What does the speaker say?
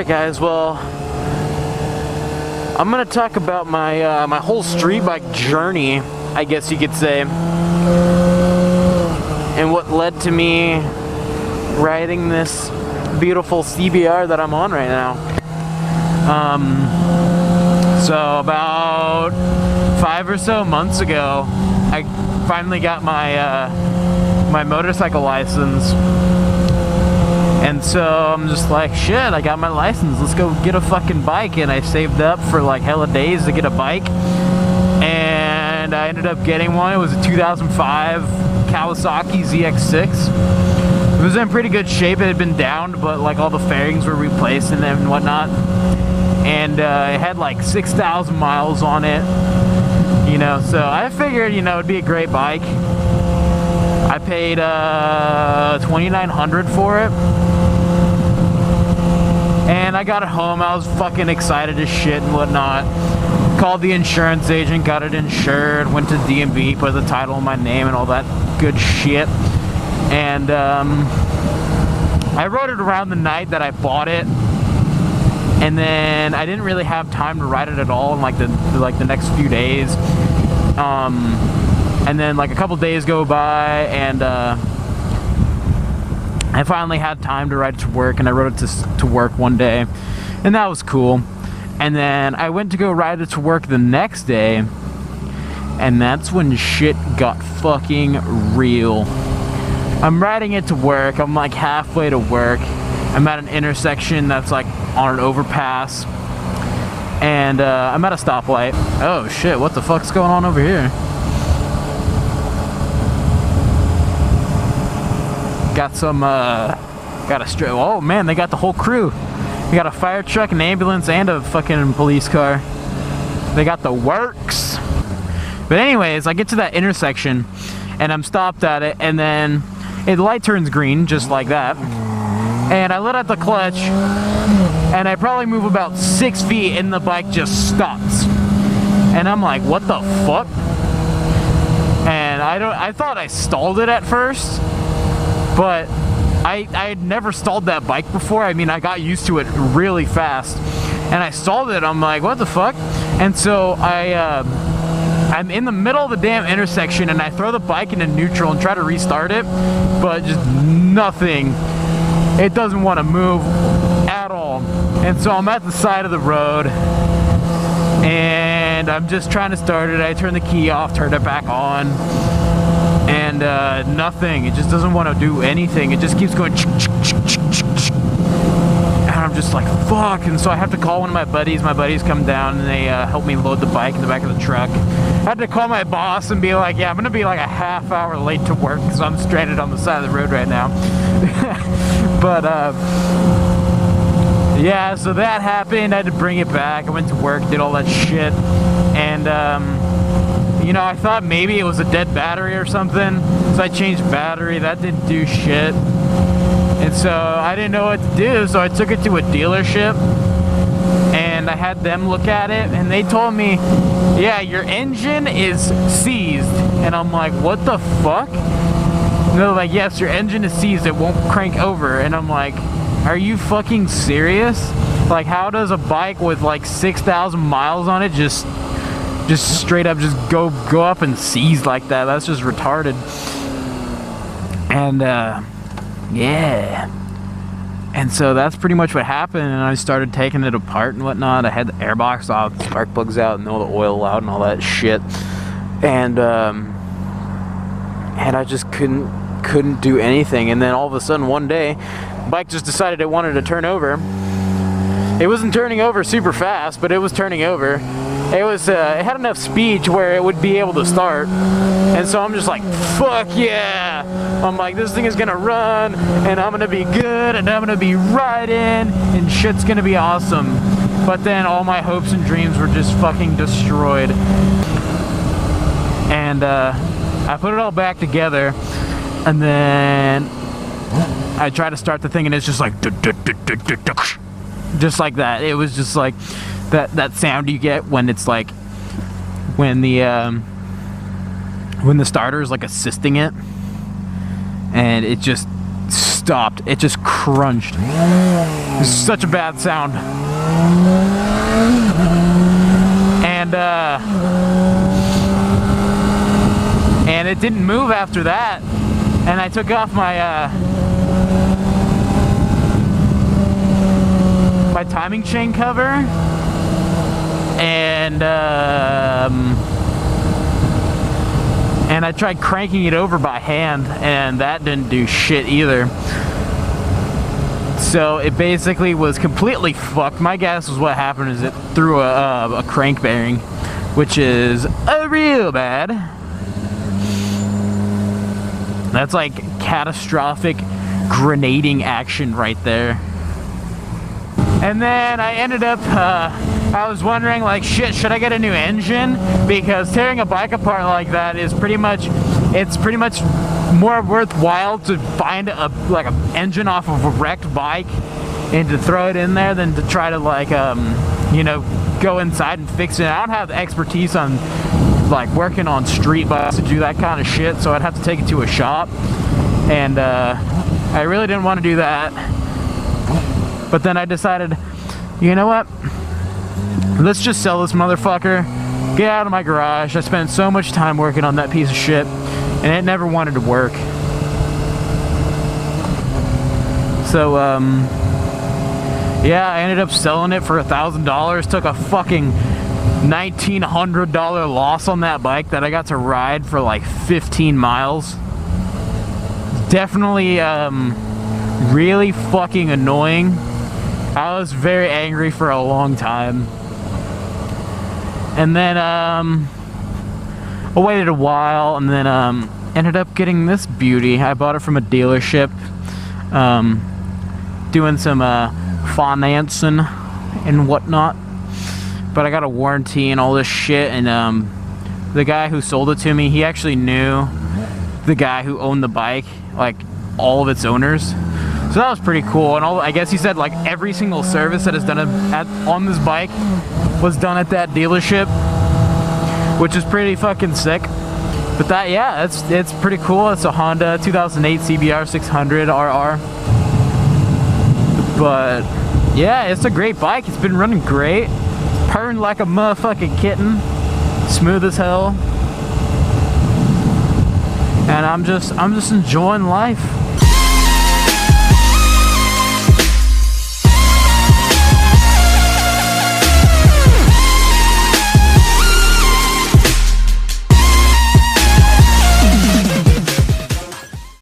Alright guys, well, I'm gonna talk about my my whole street bike journey, I guess you could say, and what led to me riding this beautiful CBR that I'm on right now. So about 5 or so months ago, I finally got my my motorcycle license. And so I'm just like, shit, I got my license, let's go get a fucking bike. And I saved up for like hella days to get a bike. And I ended up getting one. It was a 2005 Kawasaki ZX6. It was in pretty good shape. It had been downed, but like all the fairings were replaced and whatnot. And it had like 6,000 miles on it. You know, so I figured, you know, it'd be a great bike. I paid $2,900 for it. And I got it home, I was fucking excited as shit and whatnot. Called the insurance agent, got it insured, went to DMV, put the title in my name and all that good shit. And I rode it around the night that I bought it. And then I didn't really have time to ride it at all in like the next few days. And then like a couple days go by and I finally had time to ride it to work, and I rode it to work one day, and that was cool. And then I went to go ride it to work the next day, and that's when shit got fucking real. I'm riding it to work, I'm like halfway to work, I'm at an intersection that's like on an overpass, and I'm at a stoplight. Oh shit, what the fuck's going on over here? Got some, oh man, they got the whole crew. They got a fire truck, an ambulance, and a fucking police car. They got the works. But anyways, I get to that intersection, and I'm stopped at it, and then the light turns green, just like that. And I let out the clutch, and I probably move about 6 feet, and the bike just stops. And I'm like, what the fuck? And I thought I stalled it at first. But I had never stalled that bike before. I mean, I got used to it really fast, and I stalled it. I'm like, what the fuck? And so I'm in the middle of the damn intersection, and I throw the bike into neutral and try to restart it, but just nothing. It doesn't want to move at all. And so I'm at the side of the road, and I'm just trying to start it. I turn the key off, turn it back on. And nothing. It just doesn't want to do anything. It just keeps going. And I'm just like, fuck. And so I have to call one of my buddies. My buddies come down and they help me load the bike in the back of the truck. I had to call my boss and be like, yeah, I'm gonna be like a half hour late to work because I'm stranded on the side of the road right now. But yeah, so that happened. I had to bring it back. I went to work, did all that shit, and you know, I thought maybe it was a dead battery or something, so I changed battery. That didn't do shit. And so I didn't know what to do, so I took it to a dealership, and I had them look at it, and they told me, yeah, your engine is seized. And I'm like, what the fuck? And they're like, yes, your engine is seized, it won't crank over. And I'm like, are you fucking serious? Like, how does a bike with like 6,000 miles on it just straight up just go up and seize like that? That's just retarded. And yeah, and so that's pretty much what happened. And I started taking it apart and whatnot. I had the airbox off, spark plugs out, and all the oil out and all that shit. And I just couldn't do anything. And then all of a sudden one day, the bike just decided it wanted to turn over. It wasn't turning over super fast, but it was turning over. It had enough speed to where it would be able to start. And so I'm just like, fuck yeah. I'm like, this thing is gonna run, and I'm gonna be good, and I'm gonna be riding, and shit's gonna be awesome. But then all my hopes and dreams were just fucking destroyed. And I put it all back together, and then I try to start the thing, and it's just like, just like that. It was just like that sound you get when it's like when the starter is like assisting it, and it just stopped. It just crunched. It was such a bad sound. And it didn't move after that. And I took off my my timing chain cover, and I tried cranking it over by hand, and that didn't do shit either. So it basically was completely fucked. My guess was what happened is it threw a crank bearing, which is real bad. That's like catastrophic grenading action right there. And then I ended up, I was wondering, like, shit, should I get a new engine? Because tearing a bike apart like that is pretty much more worthwhile to find like an engine off of a wrecked bike and to throw it in there than to try to, like, you know, go inside and fix it. I don't have the expertise on, like, working on street bikes to do that kind of shit, so I'd have to take it to a shop. And I really didn't want to do that. But then I decided, you know what? Let's just sell this motherfucker. Get out of my garage. I spent so much time working on that piece of shit, and it never wanted to work. So, yeah, I ended up selling it for $1,000. Took a fucking $1,900 loss on that bike that I got to ride for like 15 miles. Definitely, really fucking annoying. I was very angry for a long time. And then, I waited a while, and then, ended up getting this beauty. I bought it from a dealership, doing some, financing and whatnot. But I got a warranty and all this shit, and, the guy who sold it to me, he actually knew the guy who owned the bike, like, all of its owners. So that was pretty cool, and I guess he said like every single service that is done on this bike was done at that dealership, which is pretty fucking sick. But that, yeah, it's pretty cool. It's a Honda 2008 CBR 600 RR. But yeah, it's a great bike. It's been running great, purring like a motherfucking kitten, smooth as hell, and I'm just enjoying life.